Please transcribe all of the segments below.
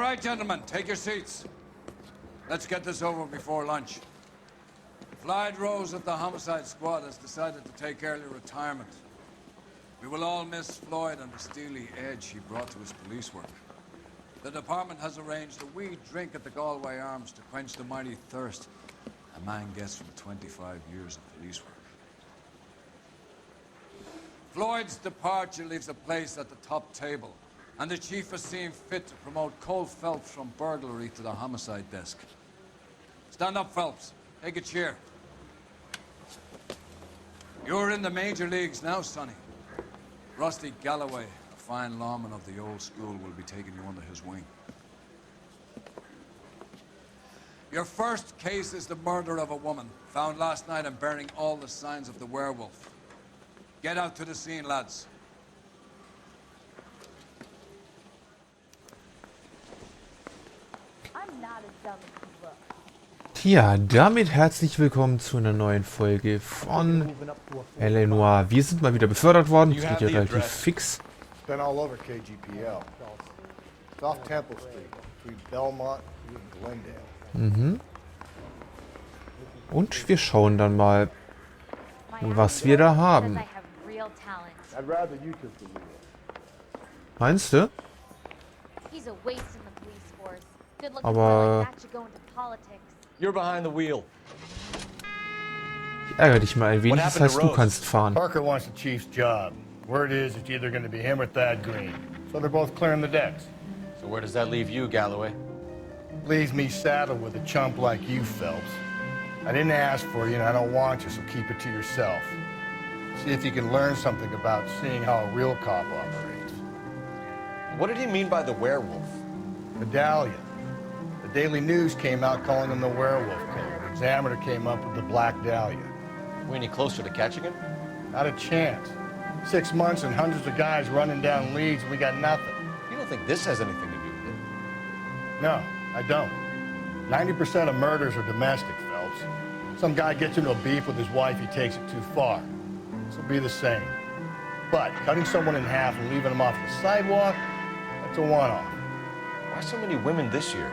right, gentlemen, take your seats. Let's get this over before lunch. Floyd Rose at the homicide squad has decided to take early retirement. We will all miss Floyd and the steely edge he brought to his police work. The department has arranged a wee drink at the Galway Arms to quench the mighty thirst a man gets from 25 years of police work. Floyd's departure leaves a place at the top table, and the chief has seen fit to promote Cole Phelps from burglary to the homicide desk. Stand up, Phelps. Take a chair. You're in the major leagues now, Sonny. Rusty Galloway, a fine lawman of the old school, will be taking you under his wing. Your first case is the murder of a woman, found last night and bearing all the signs of the werewolf. Get out to the scene, lads. I'm not as dumb as you look. Ja, damit herzlich willkommen zu einer neuen Folge von L.A. Noire. Wir sind mal wieder befördert worden. Das geht ja relativ fix. Been all over KGPL. It's off Temple Street, between Belmont and Glendale. Und wir schauen dann mal, was wir da haben. I'd rather you took the wheel. Meinst du? Aber You're behind the wheel. ich ärgere dich mal ein wenig, das heißt, du kannst fahren. Parker wants the chief's job. Word is it's either going to be him or Thad Green. So they're both clearing the decks. So where does that leave you, Galloway? Leaves me saddled with a chump like you, Phelps. I didn't ask for you and I don't want you, so keep it to yourself. See if you can learn something about seeing how a real cop operates. What did he mean by the werewolf? Medallion. The Daily News came out calling him the werewolf killer. The Examiner came up with the Black Dahlia. We any closer to catching him? Not a chance. 6 months and hundreds of guys running down leads and we got nothing. You don't think this has anything to do with it? No, I don't. 90% of murders are domestic, Phelps. Some guy gets into a beef with his wife, he takes it too far. This will be the same. But cutting someone in half and leaving them off the sidewalk, that's a one-off. Why so many women this year?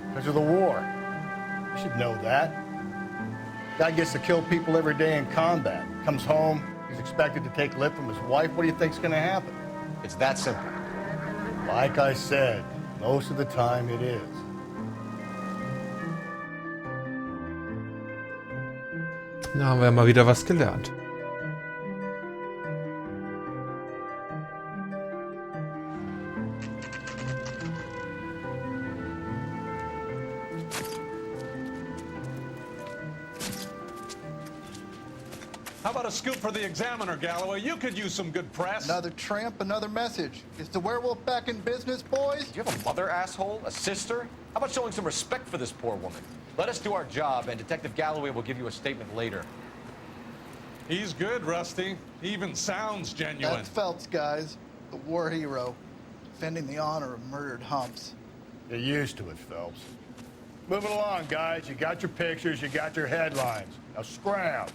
Because of the war. You should know that. Guy gets to kill people every day in combat. Comes home, he's expected to take lip from his wife. What do you think's gonna happen? It's that simple. Like I said, most of the time it is. Da haben wir mal wieder was gelernt. How about a scoop for the Examiner, Galloway? You could use some good press. Another tramp, another message. Is the werewolf back in business, boys? Do you have a mother, asshole? A sister? How about showing some respect for this poor woman? Let us do our job, and Detective Galloway will give you a statement later. He's good, Rusty. He even sounds genuine. That's Phelps, guys. The war hero. Defending the honor of murdered humps. Get used to it, Phelps. Move it along, guys. You got your pictures, you got your headlines. Now scram.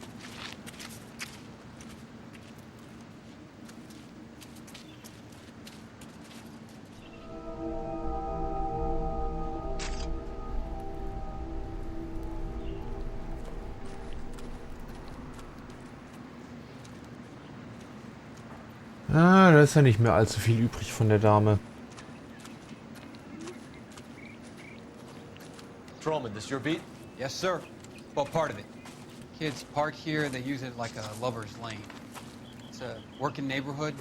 Ah, da ist ja nicht mehr allzu viel übrig von der Dame. Patrolman, this your beat? Yes, sir. Well, part of it. Kids park here, they use it like a lover's lane. It's a working neighborhood.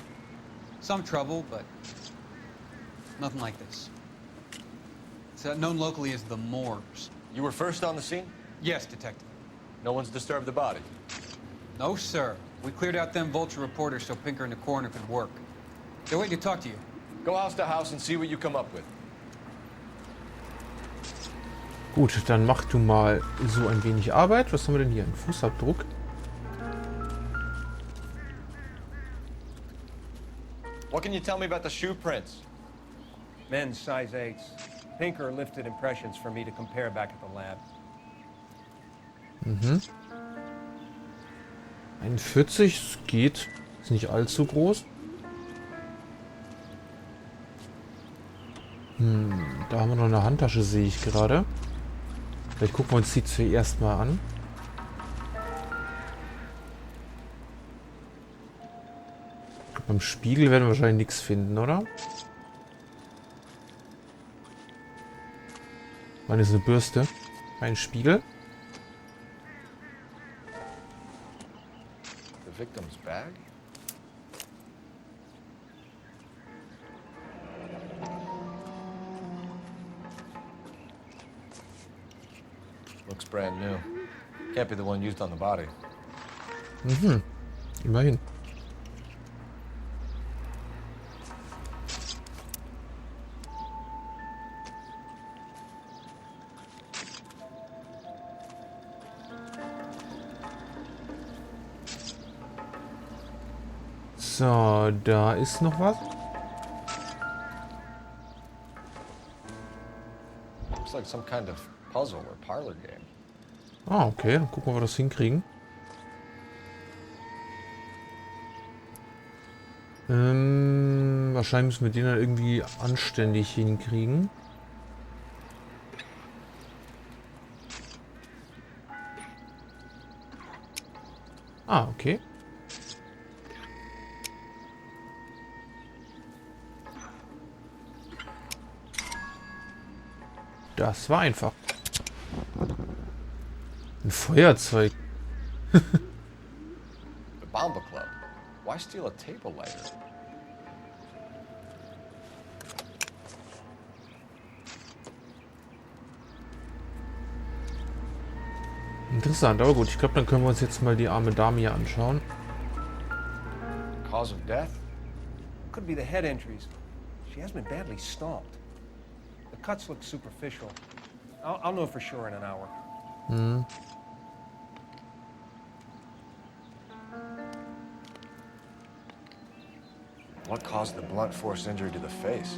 Some trouble, but nothing like this. It's known locally as the Moors. You were first on the scene? Yes, detective. No one's disturbed the body? No, sir. We cleared out them vulture reporters so Pinker and the coroner could work. They're waiting to talk to you. Go house to house and see what you come up with. Gut, dann mach du mal so ein wenig Arbeit. Was haben wir denn hier? Ein Fußabdruck. What can you tell me about the shoe prints? Men's size 8s. Pinker lifted impressions for me to compare back at the lab. 41, es geht. Ist nicht allzu groß. Da haben wir noch eine Handtasche, sehe ich gerade. Vielleicht gucken wir uns die zuerst mal an. Beim Spiegel werden wir wahrscheinlich nichts finden, oder? Meine ist eine Bürste. Ein Spiegel. The victim's bag? Looks brand new. Can't be the one used on the body. Mhm. Immerhin. So, da ist noch was. Looks like some kind of puzzle or parlor game. Ah, okay. Dann gucken wir, ob wir das hinkriegen. Wahrscheinlich müssen wir den dann irgendwie anständig hinkriegen. Ah, okay. Das war einfach. Ein Feuerzeug. The Bomba Club. Why steal a table lighter? Interessant, aber gut. Ich glaube, dann können wir uns jetzt mal die arme Dame hier anschauen. Cause of death? Could be the head injuries. She has been badly stomped. The cuts look superficial. I'll know for sure in an hour. What caused the blunt force injury to the face?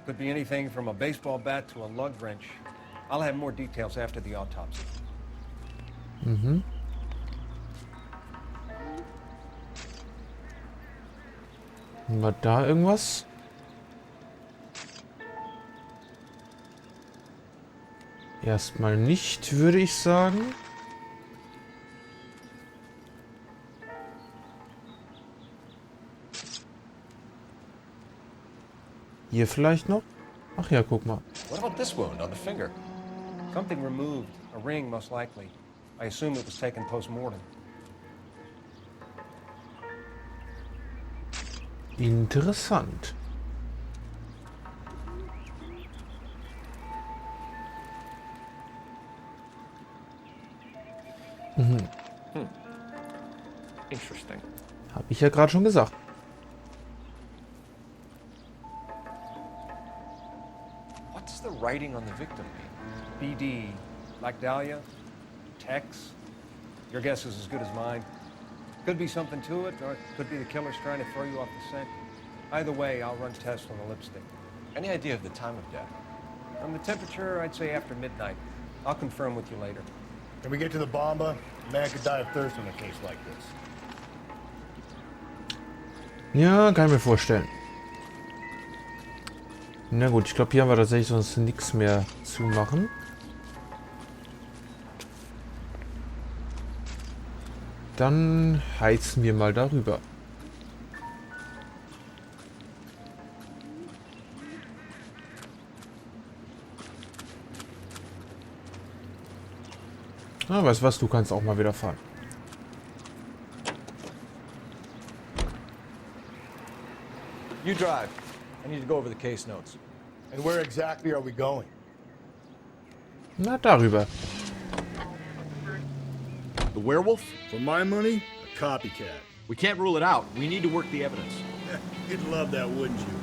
Could be anything from a baseball bat to a lug wrench. I'll have more details after the autopsy. Mhm. War da irgendwas? Erstmal nicht, würde ich sagen. Hier vielleicht noch? Ach ja, guck mal. What about this wound on the finger? Something removed. A ring, most likely. I assume it was taken post-mortem. Interessant. Interesting. Habe ich ja gerade schon gesagt. What does the writing on the victim mean? BD, like Dahlia, Tex. Your guess is as good as mine. Could be something to it, or it could be the killer's trying to throw you off the scent. Either way, I'll run tests on the lipstick. Any idea of the time of death? From the temperature, I'd say after midnight. I'll confirm with you later. Can we get to the Bomba? A man could die of thirst in a case like this. Ja, kann ich mir vorstellen. Na gut, ich glaube, hier haben wir tatsächlich sonst nichts mehr zu machen. Dann heizen wir mal darüber. Ah, weißt was, du kannst auch mal wieder fahren. You drive. I need to go over the case notes. And where exactly are we going? Na, darüber. The werewolf? For my money, a copycat. We can't rule it out. We need to work the evidence. You'd love that, wouldn't you?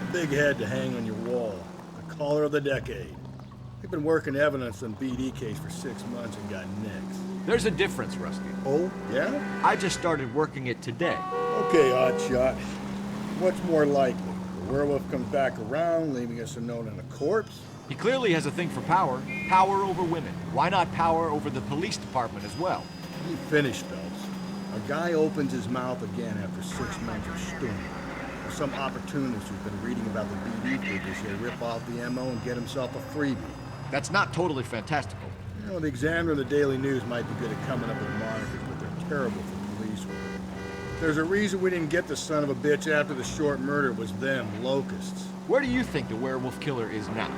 A big head to hang on your wall. The caller of the decade. We've been working evidence on BD case for 6 months and got nicks. There's a difference, Rusty. Oh, yeah? I just started working it today. Okay, oddshot. What's more likely? The werewolf comes back around, leaving us a note on a corpse? He clearly has a thing for power. Power over women. Why not power over the police department as well? You finished, Phelps. A guy opens his mouth again after 6 months of stewing. The some opportunist who's been reading about the BD figures he'll rip off the ammo and get himself a freebie. That's not totally fantastical. You know, the Examiner and the Daily News might be good at coming up with monikers, but they're terrible for police work. There's a reason we didn't get the son of a bitch after the short murder was them, locusts. Where do you think the werewolf killer is now?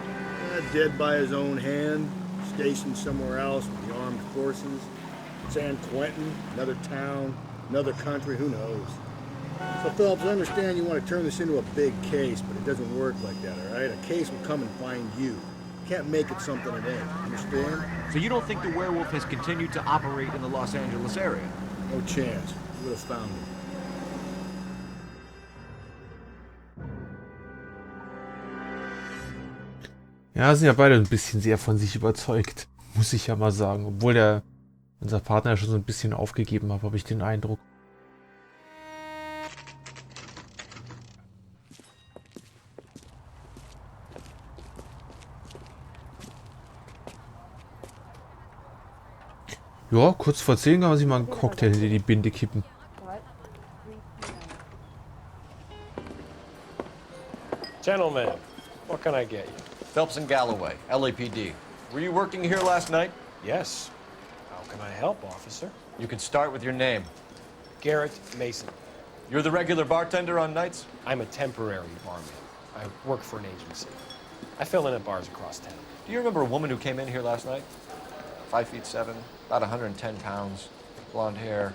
Dead by his own hand, stationed somewhere else with the armed forces. San Quentin, another town, another country, who knows? So, Phelps, I understand you want to turn this into a big case, but it doesn't work like that, all right? A case will come and find you. You can't make it something it ain't, understand? So you don't think the werewolf has continued to operate in the Los Angeles area? No chance. You would have found him. Ja, sind ja beide ein bisschen sehr von sich überzeugt, muss ich ja mal sagen. Obwohl unser Partner ja schon so ein bisschen aufgegeben hat, habe ich den Eindruck. Ja, kurz vor 10 kann man sich mal einen Cocktail in die Binde kippen. Gentlemen, what can I get you? Phelps and Galloway, LAPD. Were you working here last night? Yes. How can I help, officer? You can start with your name. Garrett Mason. You're the regular bartender on nights? I'm a temporary barman. I work for an agency. I fill in at bars across town. Do you remember a woman who came in here last night? 5'7", about 110 pounds, blonde hair,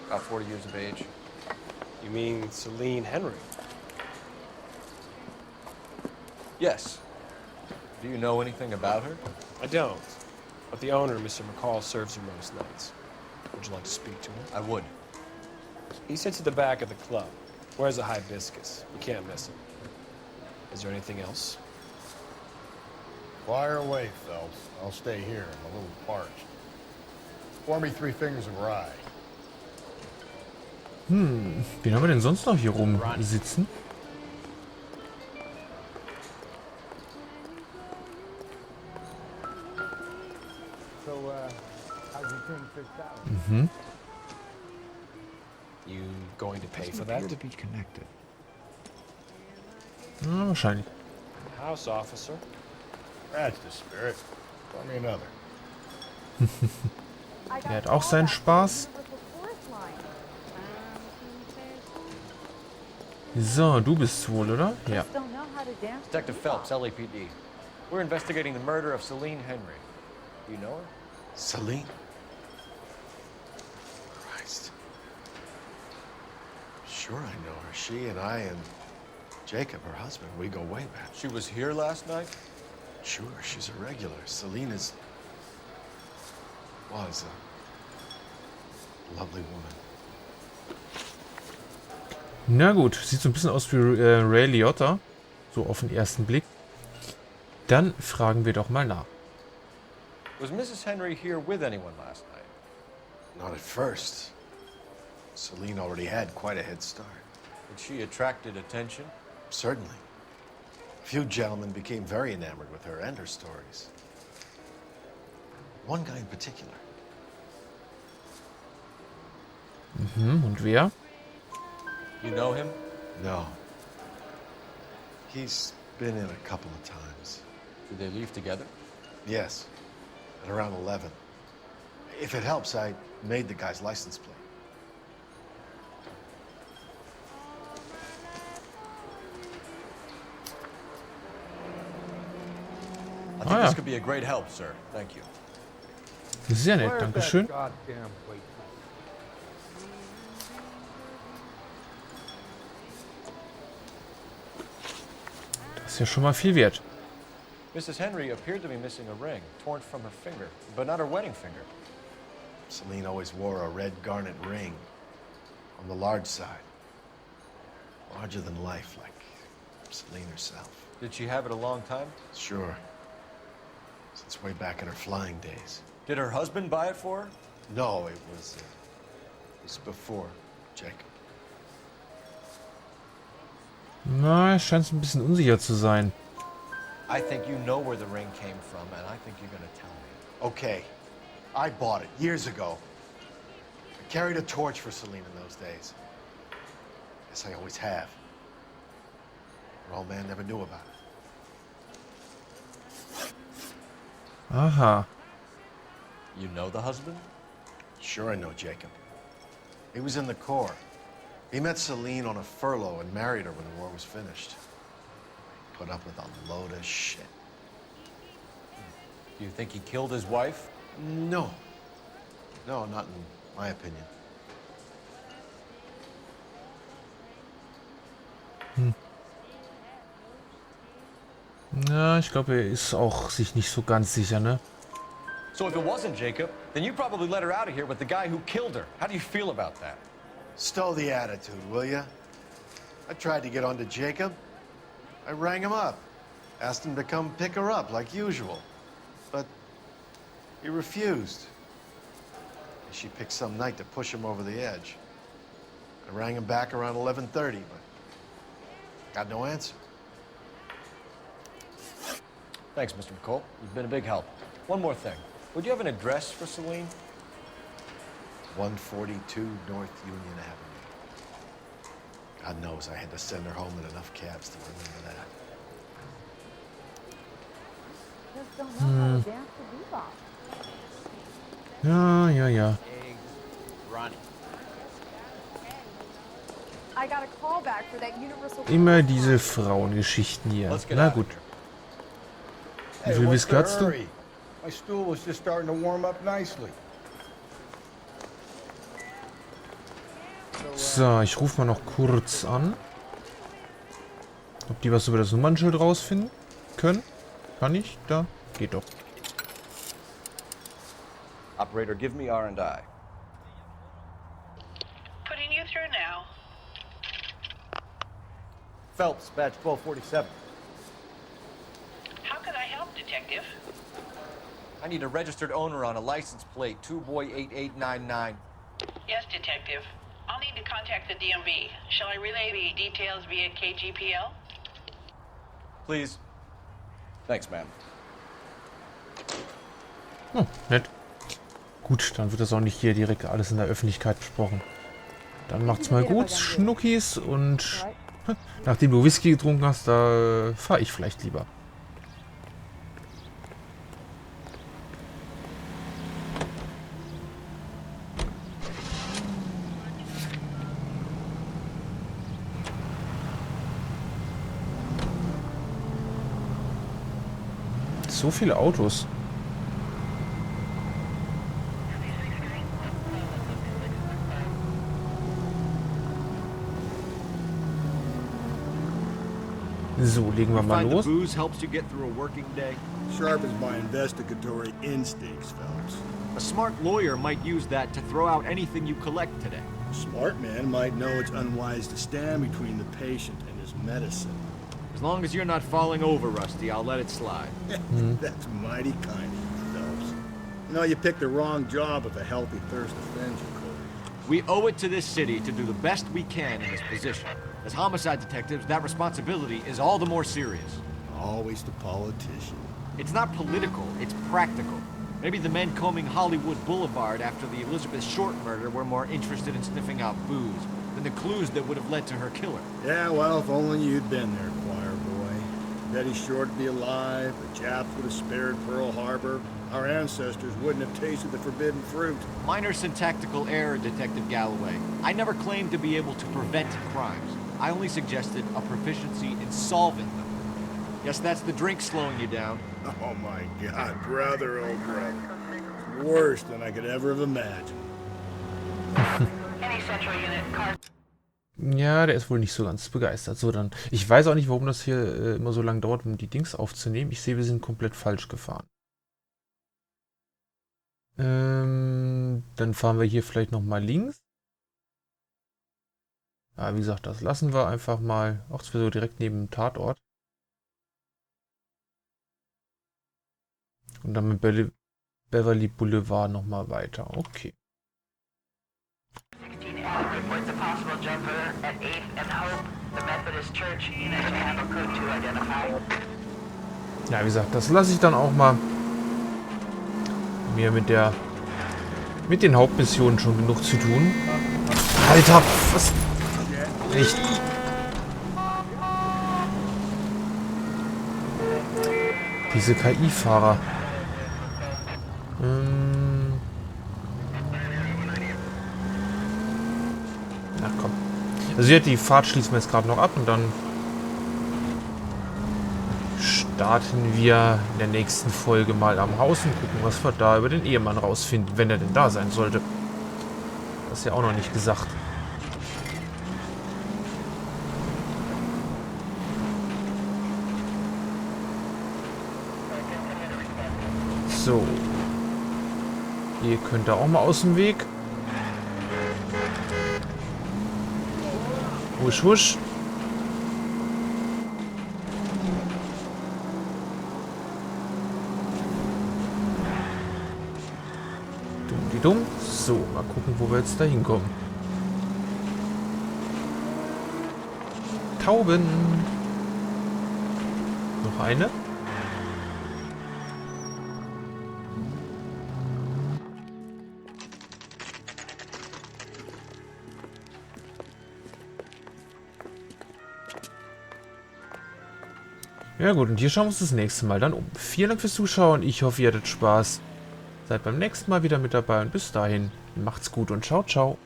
about 40 years of age. You mean Celine Henry? Yes. Do you know anything about her? I don't. But the owner, Mr. McCall, serves her most nights. Would you like to speak to him? I would. He sits at the back of the club. Wears a hibiscus. You can't miss him. Is there anything else? Fire away, Phelps. I'll stay here. I'm a little parched. Pour me 3 fingers of rye. Wen haben wir denn sonst noch hier rumsitzen? You going to pay for that? To be connected. Ja, wahrscheinlich. House officer. That's the spirit. Pour me another. Er hat auch seinen Spaß. So, du bist's wohl, oder? Ja. Detective Phelps, LAPD. We're investigating the murder of Celine Henry. Do you know her? Celine? Christ. Sure I know her. She and I and Jacob, her husband, we go way back. She was here last night? Sure, she's a regular. Celine was a lovely woman. Na gut, sieht so ein bisschen aus wie Ray Liotta. So auf den ersten Blick. Dann fragen wir doch mal nach. Was Mrs. Henry here with anyone last night? Not at first. Celine already had quite a head start. Had she attracted attention? Certainly. A few gentlemen became very enamored with her and her stories. One guy in particular. Und wer? You know him? No. He's been in a couple of times. Did they leave together? Yes. At around 11. If it helps, I made the guy's license plate. I think this could be a great help, sir. Thank you. Sehr nett, dankeschön. Das ist ja schon mal viel wert. Mrs. Henry appeared to be missing a ring, torn from her finger, but not her wedding finger. Celine always wore a red garnet ring on the large side. Larger than life, like Celine herself. Did she have it a long time? Sure. Since way back in her flying days. Did her husband buy it for her? No, it was before Jacob. Na, es scheint ein bisschen unsicher zu sein. I think you know where the ring came from, and I think you're gonna tell me. Okay. I bought it years ago. I carried a torch for Celine in those days. Yes, I always have. Her old man never knew about it. Aha. You know the husband? Sure I know Jacob. He was in the Corps. He met Celine on a furlough and married her when the war was finished. Put up with a load of shit. Do you think he killed his wife? No. No, not in my opinion. Ja, ich glaube, er ist auch sich nicht so ganz sicher, ne? So if it wasn't Jacob, then you probably let her out of here with the guy who killed her. How do you feel about that? Stow the attitude, will ya? I tried to get onto Jacob. I rang him up. Asked him to come pick her up, like usual. But he refused. She picked some night to push him over the edge. I rang him back around 11:30, but got no answer. Thanks, Mr. McCole. You've been a big help. One more thing. Would you have an address for Celine? 142 North Union Avenue. God knows I had to send her home in enough cabs to remember that. Just don't know how to dance the bebop. Ja, ja, ja. I got a call back for that universal. Immer diese Frauengeschichten hier. Na gut. Wie viel Whisky hast du? My stool was just starting to warm up nicely. So, ich rufe mal noch kurz an. Ob die was über das Nummernschild rausfinden können? Kann ich? Da. Geht doch. Operator, give me R&I. Putting you through now. Phelps, badge 1247. How can I help, Detective? I need a registered owner on a license plate, 2boy8899. Yes, Detective. I'll need to contact the DMV. Shall I relay the details via KGPL? Please. Thanks, ma'am. Oh, nett. Gut, dann wird das auch nicht hier direkt alles in der Öffentlichkeit besprochen. Dann macht's mal gut, Schnuckis, und nachdem du Whisky getrunken hast, da fahre ich vielleicht lieber. So viele Autos. So, legen wir mal los. Booze helps you get through a working day. Sharpens my investigatory instincts, Phelps. A smart lawyer might use that to throw out anything you collect today. A smart man might know it's unwise to stand between the patient and his medicine. As long as you're not falling over, Rusty, I'll let it slide. That's mighty kind of you, Phelps. You know, you picked the wrong job if a healthy thirst offends you, Cole. We owe it to this city to do the best we can in this position. As homicide detectives, that responsibility is all the more serious. Always the politician. It's not political, it's practical. Maybe the men combing Hollywood Boulevard after the Elizabeth Short murder were more interested in sniffing out booze than the clues that would have led to her killer. Yeah, well, if only you'd been there, choir boy. Betty Short would be alive, the Japs would have spared Pearl Harbor, our ancestors wouldn't have tasted the forbidden fruit. Minor syntactical error, Detective Galloway. I never claimed to be able to prevent crimes. I only suggested a proficiency in solving them. Guess that's the drink slowing you down. Oh my God, brother, oh brother. Worse than I could ever have imagined. Any central unit, car. Ja, der ist wohl nicht so ganz begeistert. So, dann. Ich weiß auch nicht, warum das hier immer so lange dauert, um die Dings aufzunehmen. Ich sehe, wir sind komplett falsch gefahren. Dann fahren wir hier vielleicht nochmal links. Ja, wie gesagt, das lassen wir einfach mal. Auch so direkt neben dem Tatort. Und dann mit Beverly Boulevard nochmal weiter. Okay. 16L reports a possible jumper at 8th and Hope, the Methodist Church. Unit to handle code 2 identified. Ja, wie gesagt, das lasse ich dann auch mal. Mir mit den Hauptmissionen schon genug zu tun. Alter, was? Echt? Diese KI-Fahrer. Na komm. Also ja, die Fahrt schließen wir jetzt gerade noch ab und dann starten wir in der nächsten Folge mal am Haus und gucken, was wir da über den Ehemann rausfinden, wenn er denn da sein sollte. Das ist ja auch noch nicht gesagt. So. Ihr könnt da auch mal aus dem Weg. Wusch, wusch. Dumm. So, mal gucken, wo wir jetzt da hinkommen. Tauben. Noch eine. Ja gut, und hier schauen wir uns das nächste Mal dann um. Vielen Dank fürs Zuschauen. Ich hoffe, ihr hattet Spaß. Seid beim nächsten Mal wieder mit dabei und bis dahin, macht's gut und ciao, ciao.